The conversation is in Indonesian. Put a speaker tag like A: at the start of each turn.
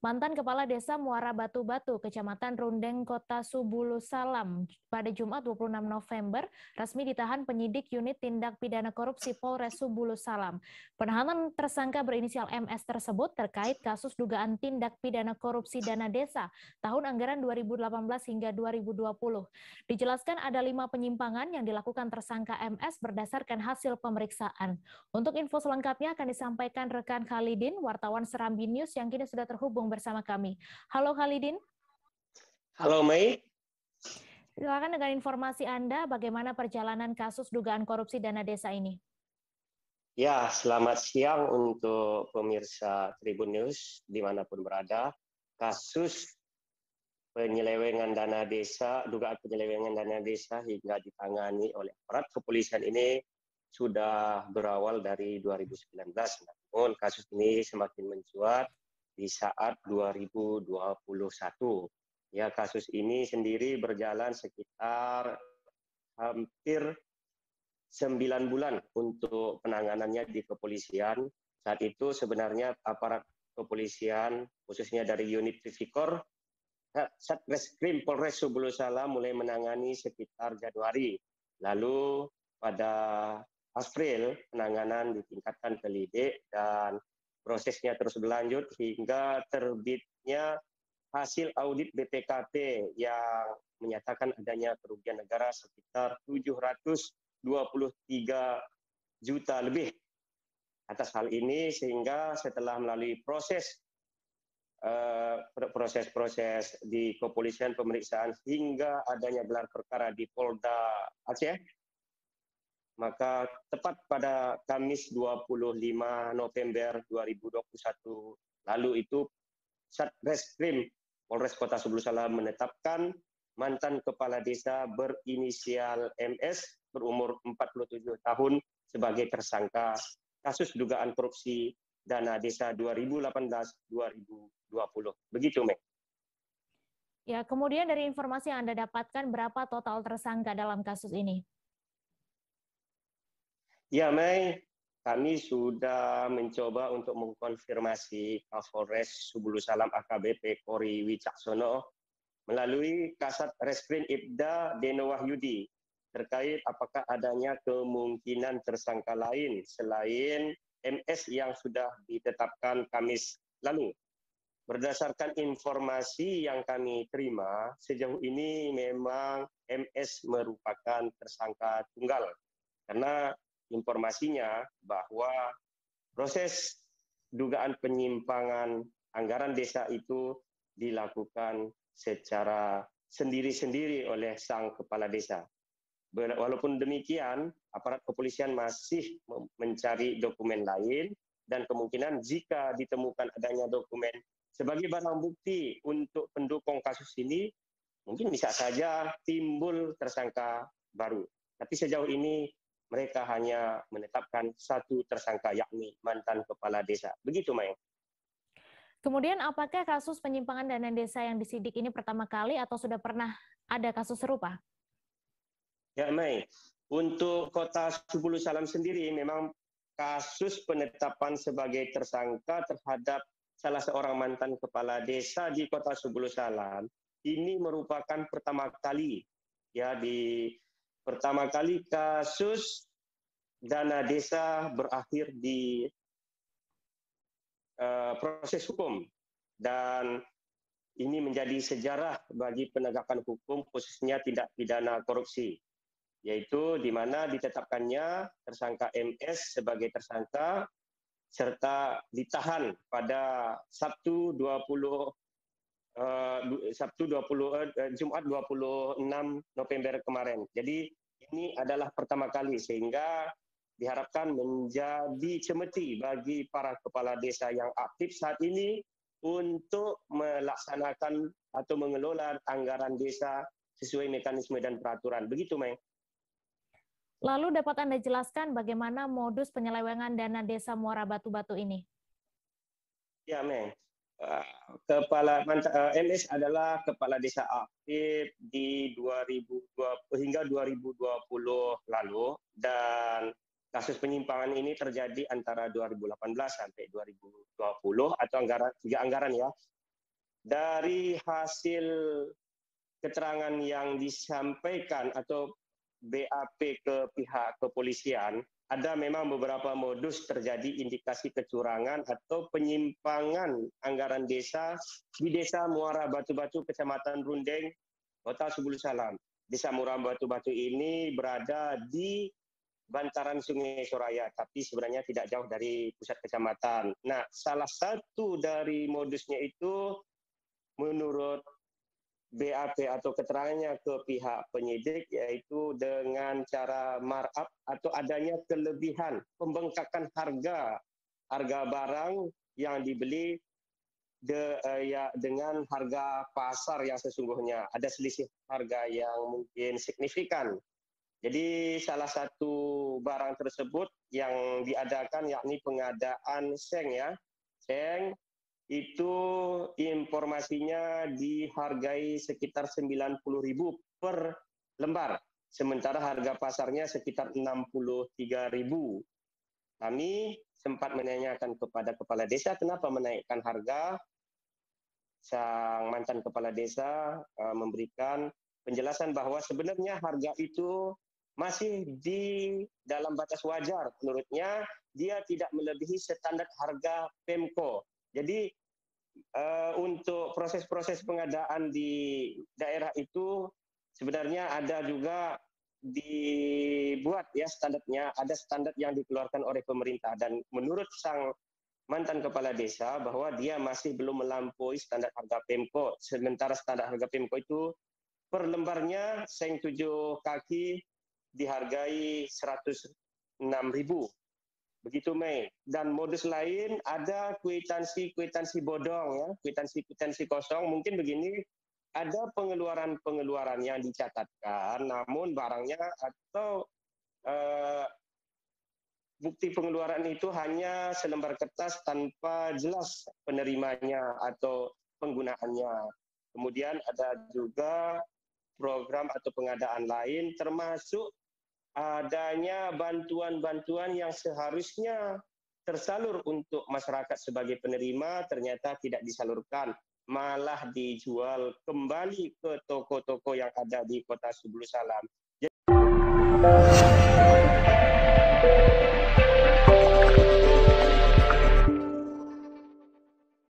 A: Mantan Kepala Desa Muara Batu-Batu, Kecamatan Rundeng, Kota Subulu Salam, pada Jumat 26 November resmi ditahan penyidik unit tindak pidana korupsi Polres Subulu Salam. Penahanan tersangka berinisial MS tersebut terkait kasus dugaan tindak pidana korupsi dana desa tahun anggaran 2018 hingga 2020. Dijelaskan ada 5 penyimpangan yang dilakukan tersangka MS berdasarkan hasil pemeriksaan. Untuk info selengkapnya akan disampaikan rekan Khalidin, wartawan Serambi News yang kini sudah terhubung bersama kami. Halo Khalidin.
B: Halo Mei.
A: Silakan dengan informasi Anda bagaimana perjalanan kasus dugaan korupsi dana desa ini.
B: Ya, selamat siang untuk pemirsa Tribun News dimanapun berada. Kasus penyelewengan dana desa, dugaan penyelewengan dana desa hingga ditangani oleh aparat kepolisian ini sudah berawal dari 2019. Namun kasus ini semakin mencuat di saat 2021. Ya, kasus ini sendiri berjalan sekitar hampir 9 bulan untuk penanganannya di kepolisian. Saat itu sebenarnya aparat kepolisian, khususnya dari unit Tipikor, Satreskrim Polres Subulu Salam mulai menangani sekitar Januari. Lalu pada April penanganan ditingkatkan ke Lidik dan prosesnya terus berlanjut hingga terbitnya hasil audit BPKP yang menyatakan adanya kerugian negara sekitar 723 juta lebih atas hal ini, sehingga setelah melalui proses di kepolisian pemeriksaan hingga adanya gelar perkara di Polda Aceh, maka tepat pada Kamis 25 November 2021 lalu itu Satreskrim Polres Kota Subulu Salam menetapkan mantan kepala desa berinisial MS berumur 47 tahun sebagai tersangka kasus dugaan korupsi dana desa 2018-2020. Begitu, Mek.
A: Ya, kemudian dari informasi yang Anda dapatkan, berapa total tersangka dalam kasus ini?
B: Ya, Mei, kami sudah mencoba untuk mengkonfirmasi Kapolres Subulu Salam AKBP Kori Wicaksono melalui Kasat Reskrim Ibda Deno Wahyudi terkait apakah adanya kemungkinan tersangka lain selain MS yang sudah ditetapkan Kamis lalu. Berdasarkan informasi yang kami terima, sejauh ini memang MS merupakan tersangka tunggal. Karena informasinya bahwa proses dugaan penyimpangan anggaran desa itu dilakukan secara sendiri-sendiri oleh sang kepala desa. Walaupun demikian, aparat kepolisian masih mencari dokumen lain dan kemungkinan jika ditemukan adanya dokumen sebagai barang bukti untuk pendukung kasus ini, mungkin bisa saja timbul tersangka baru. Tapi sejauh ini mereka hanya menetapkan satu tersangka, yakni mantan kepala desa. Begitu, Mai.
A: Kemudian apakah kasus penyimpangan dana desa yang disidik ini pertama kali atau sudah pernah ada kasus serupa?
B: Ya, Mai. Untuk Kota Subulu Salam sendiri memang kasus penetapan sebagai tersangka terhadap salah seorang mantan kepala desa di Kota Subulu Salam ini merupakan pertama kali, ya, pertama kali kasus dana desa berakhir di proses hukum, dan ini menjadi sejarah bagi penegakan hukum khususnya tindak pidana korupsi, yaitu di mana ditetapkannya tersangka MS sebagai tersangka serta ditahan pada Jumat 26 November kemarin. Jadi ini adalah pertama kali, sehingga diharapkan menjadi cemeti bagi para kepala desa yang aktif saat ini untuk melaksanakan atau mengelola anggaran desa sesuai mekanisme dan peraturan. Begitu, Mei.
A: Lalu dapat Anda jelaskan bagaimana modus penyelewengan dana desa Muara Batu-Batu ini?
B: Ya, Mei. MS adalah kepala desa aktif di 2020 hingga 2020 lalu, dan kasus penyimpangan ini terjadi antara 2018 sampai 2020 atau tiga anggaran, ya. dari hasil keterangan yang disampaikan atau BAP ke pihak kepolisian, ada memang beberapa modus terjadi indikasi kecurangan atau penyimpangan anggaran desa di Desa Muara Batu-Batu, Kecamatan Rundeng, Kota Subulu Salam. Desa Muara Batu-Batu ini berada di bantaran Sungai Soraya, tapi sebenarnya tidak jauh dari pusat kecamatan. Nah, salah satu dari modusnya itu menurut BAP atau keterangannya ke pihak penyidik yaitu dengan cara markup atau adanya kelebihan pembengkakan harga barang yang dibeli dengan harga pasar yang sesungguhnya. Ada selisih harga yang mungkin signifikan. Jadi salah satu barang tersebut yang diadakan yakni pengadaan seng ya. Seng itu informasinya dihargai sekitar 90.000 per lembar, sementara harga pasarnya sekitar 63.000. Kami sempat menanyakan kepada kepala desa kenapa menaikkan harga. Sang mantan kepala desa memberikan penjelasan bahwa sebenarnya harga itu masih di dalam batas wajar. Menurutnya dia tidak melebihi standar harga Pemko. Jadi untuk proses-proses pengadaan di daerah itu sebenarnya ada juga dibuat ya standarnya, ada standar yang dikeluarkan oleh pemerintah, dan menurut sang mantan kepala desa bahwa dia masih belum melampaui standar harga Pemko. Sementara standar harga Pemko itu per lembarnya seng 7 kaki dihargai 106.000. Begitu, Mei. Dan modus lain ada kwitansi bodong ya, kwitansi kosong. Mungkin begini, ada pengeluaran yang dicatatkan, namun barangnya atau bukti pengeluaran itu hanya selembar kertas tanpa jelas penerimanya atau penggunaannya. Kemudian ada juga program atau pengadaan lain, termasuk adanya bantuan-bantuan yang seharusnya tersalur untuk masyarakat sebagai penerima ternyata tidak disalurkan, malah dijual kembali ke toko-toko yang ada di Kota Subulu Salam.